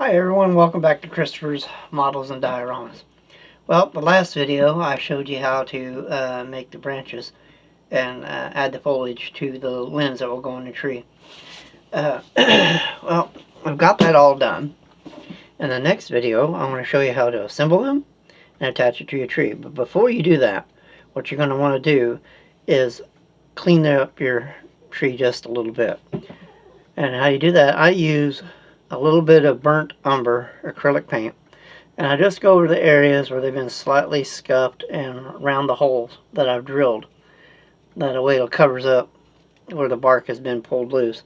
Hi everyone, welcome back to Christopher's Models and Dioramas. Well, the last video I showed you how to make the branches and add the foliage to the limbs that will go in the tree. Well, I've got that all done. In the next video, I'm going to show you how to assemble them and attach it to your tree. But before you do that, what you're going to want to do is clean up your tree just a little bit. And how you do that, I use a little bit of burnt umber acrylic paint, and I just go over the areas where they've been slightly scuffed and around the holes that I've drilled. That way it covers up where the bark has been pulled loose.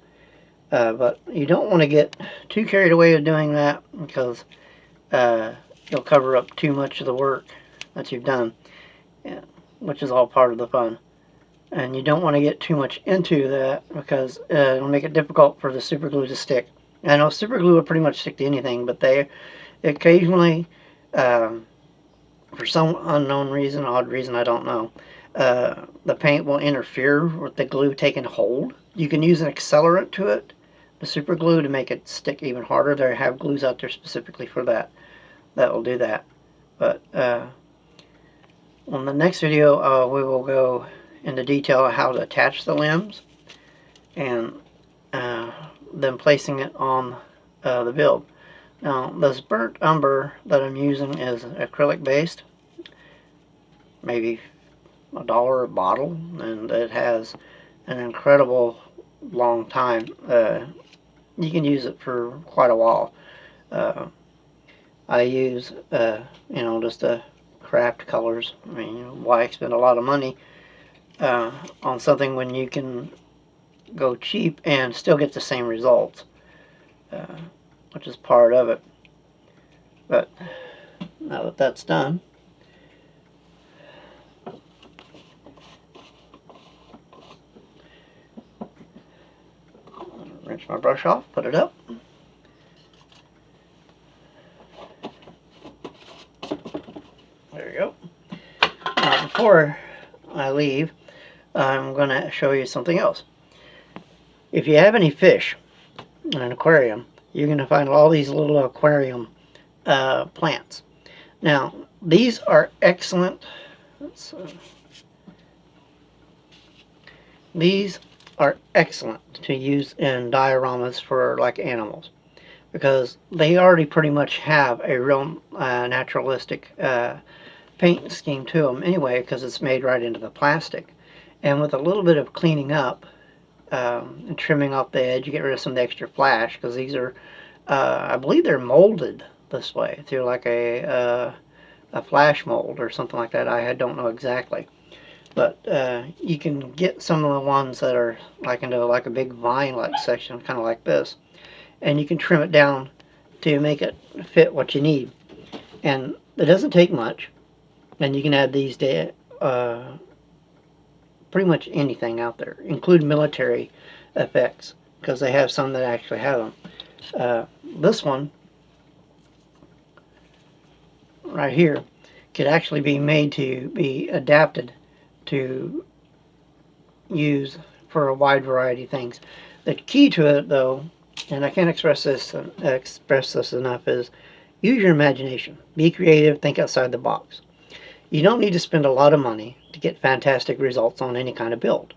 But you don't want to get too carried away with doing that, because you'll cover up too much of the work that you've done, which is all part of the fun. And you don't want to get too much into that, because it'll make it difficult for the super glue to stick. I know super glue will pretty much stick to anything, but they occasionally, for some unknown reason, odd reason, I don't know, the paint will interfere with the glue taking hold. You can use an accelerant to it, the super glue, to make it stick even harder. They have glues out there specifically for that will do that. But on the next video, we will go into detail how to attach the limbs, and then placing it on the build. Now, this burnt umber that I'm using is acrylic based, maybe $1 a bottle, and it has an incredible long time. You can use it for quite a while. I use just craft colors. I mean, why spend a lot of money on something when you can go cheap and still get the same results, which is part of it. But now that that's done, rinse my brush off, put it up. There we go. Now, before I leave, I'm going to show you something else. If you have any fish in an aquarium, you're going to find all these little aquarium plants. Now, these are excellent. These are excellent to use in dioramas for like animals, because they already pretty much have a real naturalistic paint scheme to them anyway, because it's made right into the plastic. And with a little bit of cleaning up and trimming off the edge, you get rid of some of the extra flash, because these are, I believe they're molded this way through like a flash mold or something like that. I don't know exactly, but you can get some of the ones that are like into like a big vine-like section, kind of like this, and you can trim it down to make it fit what you need. And it doesn't take much, and you can add these to pretty much anything out there, include military effects, because they have some that actually have them. This one right here could actually be made to be adapted to use for a wide variety of things. The key to it, though, and I can't express this enough, is use your imagination. Be creative. Think outside the box. You don't need to spend a lot of money to get fantastic results on any kind of build.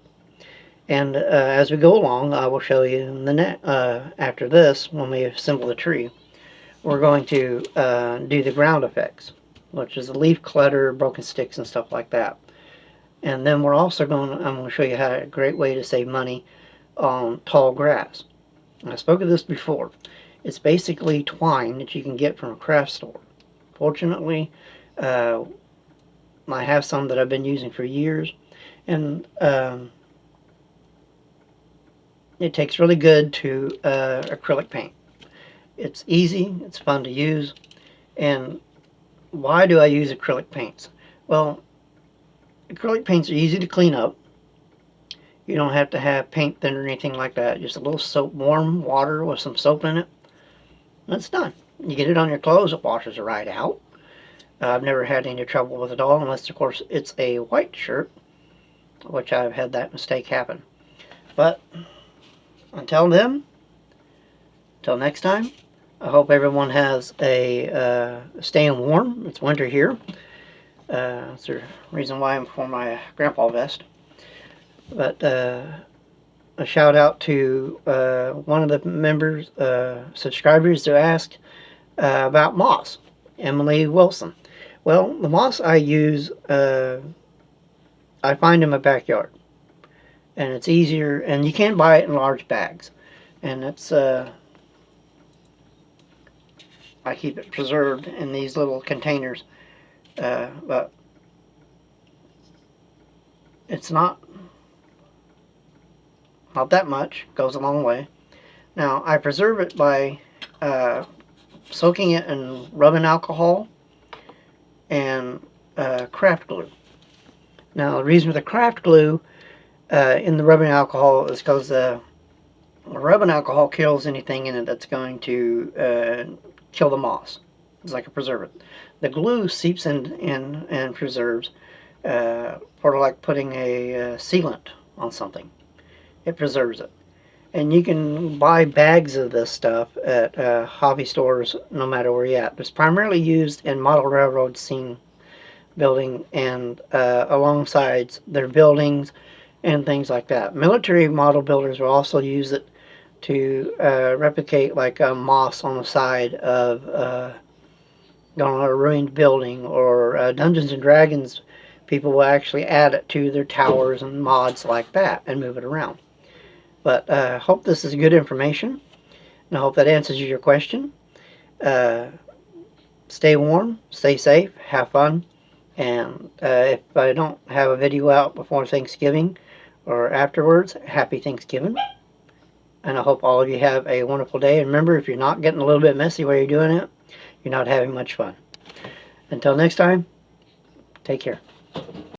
And as we go along, I will show you in the after this, when we assemble the tree, we're going to do the ground effects, which is the leaf clutter, broken sticks, and stuff like that. And then we're also I'm going to show you how a great way to save money on tall grass. And I spoke of this before. It's basically twine that you can get from a craft store. Fortunately, I have some that I've been using for years, and it takes really good to acrylic paint. It's easy, it's fun to use. And why do I use acrylic paints? Well, acrylic paints are easy to clean up. You don't have to have paint thinner or anything like that. Just a little soap, warm water with some soap in it, and it's done. You get it on your clothes, it washes right out. I've never had any trouble with it all, unless, of course, it's a white shirt, which I've had that mistake happen. But until then, till next time, I hope everyone has a staying warm. It's winter here. That's the reason why I'm for my grandpa vest. But a shout out to one of the members, subscribers who asked about moss, Emily Wilson. Well, the moss I use, I find in my backyard, and it's easier, and you can buy it in large bags, and it's I keep it preserved in these little containers, but it's not that much. Goes a long way. Now I preserve it by soaking it in rubbing alcohol and craft glue. Now the reason for the craft glue in the rubbing alcohol is because the rubbing alcohol kills anything in it that's going to kill the moss. It's like a preservative. The glue seeps in and preserves, sort of like putting a sealant on something. It preserves it. And you can buy bags of this stuff at hobby stores no matter where you're at. It's primarily used in model railroad scene building and alongside their buildings and things like that. Military model builders will also use it to replicate like a moss on the side of on a ruined building, or Dungeons and Dragons people will actually add it to their towers and mods like that and move it around. But I hope this is good information, and I hope that answers your question. Stay warm, stay safe, have fun, and if I don't have a video out before Thanksgiving or afterwards, happy Thanksgiving. And I hope all of you have a wonderful day. And remember, if you're not getting a little bit messy while you're doing it, you're not having much fun. Until next time, take care.